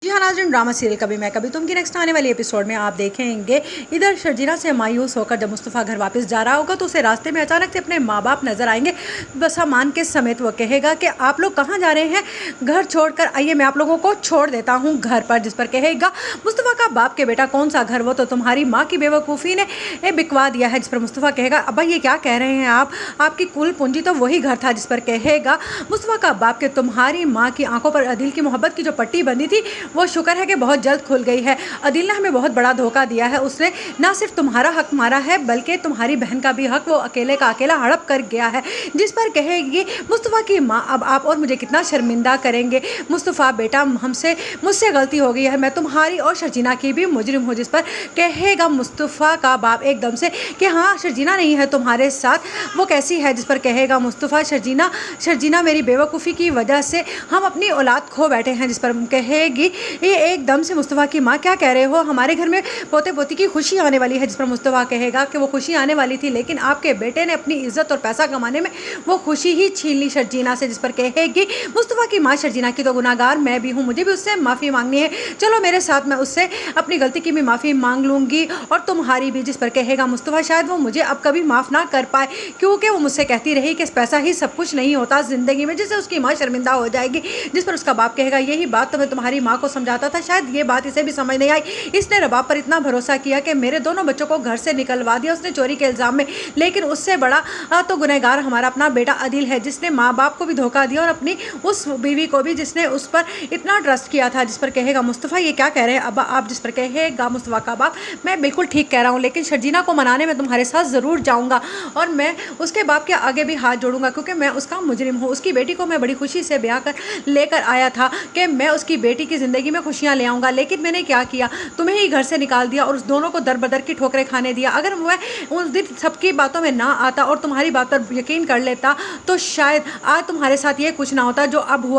जी हाँ नाज़रीन, drama serial कभी मैं कभी तुम की नेक्स्ट आने वाली एपिसोड में आप देखेंगे इधर शर्जीना से मायूस होकर जब मुस्तफ़ा घर वापस जा रहा होगा तो उसे रास्ते में अचानक से अपने माँ बाप नजर आएंगे। बस सामान के समेत वो कहेगा कि आप लोग कहाँ जा रहे हैं, घर छोड़कर आइए, मैं आप लोगों को छोड़ देता हूँ घर पर। जिस पर कहेगा मुस्तफ़ा का बाप के बेटा कौन सा घर, वो तो तुम्हारी माँ की बेवकूफ़ी ने बिकवा दिया है। जिस पर मुस्तफ़ा कहेगा अब्बा ये क्या कह रहे हैं आप, आपकी कुल पूंजी तो वही घर था। जिस पर कहेगा मुस्तफ़ा का बाप के तुम्हारी माँ की आंखों पर अदिल की मोहब्बत की जो पट्टी बंधी थी वो शुक्र है कि बहुत जल्द खुल गई है। अदिल ने हमें बहुत बड़ा धोखा दिया है, उसने ना सिर्फ तुम्हारा हक मारा है बल्कि तुम्हारी बहन का भी हक वो अकेले का अकेला हड़प कर गया है। जिस पर कहेगी मुस्तफ़ा की माँ अब आप और मुझे कितना शर्मिंदा करेंगे। मुस्तफ़ा बेटा मुझसे गलती हो गई है, मैं तुम्हारी और शर्जीना की भी मुजरिम हूँ। जिस पर कहेगा मुस्तफ़ा का बाप एकदम से कि हाँ शर्जीना नहीं है तुम्हारे साथ, वो कैसी है। जिस पर कहेगा मुस्तफ़ा शर्जीना मेरी बेवकूफ़ी की वजह से हम अपनी औलाद खो बैठे हैं। जिस पर कहेगी ये एकदम से मुस्तफ़ा की माँ क्या कह रहे हो, हमारे घर में पोते पोती की खुशी आने वाली है। जिस पर मुस्तफ़ा कहेगा कि वो खुशी आने वाली थी लेकिन आपके बेटे ने अपनी इज्जत और पैसा कमाने में वो खुशी ही छीन ली शर्जीना से। जिस पर कहेगी मुस्तफ़ा की माँ शर्जीना की तो गुनाहगार मैं भी हूँ, मुझे भी उससे माफ़ी मांगनी है, चलो मेरे साथ, मैं उससे अपनी गलती की भी माफ़ी मांग लूँगी और तुम्हारी भी। जिस पर कहेगा मुस्तफ़ा शायद वो मुझे अब कभी माफ़ ना कर पाए क्योंकि वो मुझसे कहती रही कि पैसा ही सब कुछ नहीं होता ज़िंदगी में, जिससे उसकी माँ शर्मिंदा हो जाएगी। जिस पर उसका बाप कहेगा यही बात तो मैं तुम्हारी माँ को समझाता था, शायद ये बात इसे भी समझ नहीं आई, इसने रबाब पर इतना भरोसा किया कि मेरे दोनों बच्चों को घर से निकलवा दिया उसने चोरी के इल्ज़ाम में। लेकिन उससे बड़ा तो गुनहगार हमारा अपना बेटा अदिल है, जिसने माँ बाप को भी धोखा दिया और अपनी उस बीवी को भी जिसने उस पर इतना ट्रस्ट किया था। जिस पर कहेगा मुस्तफ़ा ये क्या कह रहे हैं अब्बा आप। जिस पर कहेगा मुस्तफ़ा का बाप मैं बिल्कुल ठीक कह रहा हूँ, लेकिन शर्जीना को मनाने में तुम्हारे साथ ज़रूर जाऊँगा और मैं उसके बाप के आगे भी हाथ जोड़ूंगा क्योंकि मैं उसका मुजरिम हूँ। उसकी बेटी को मैं बड़ी खुशी से ब्याह कर लेकर आया था कि मैं उसकी बेटी की ज़िंदगी में खुशियाँ ले आऊँगा, लेकिन मैंने क्या किया, तुम्हें ही घर से निकाल दिया और उस दोनों को दर बदर की ठोकरें खाने दिया। अगर मैं उस दिन सबकी बातों में ना आता और तुम्हारी बात पर यकीन कर लेता तो शायद आज तुम्हारे साथ ये कुछ ना होता जो अब हुआ।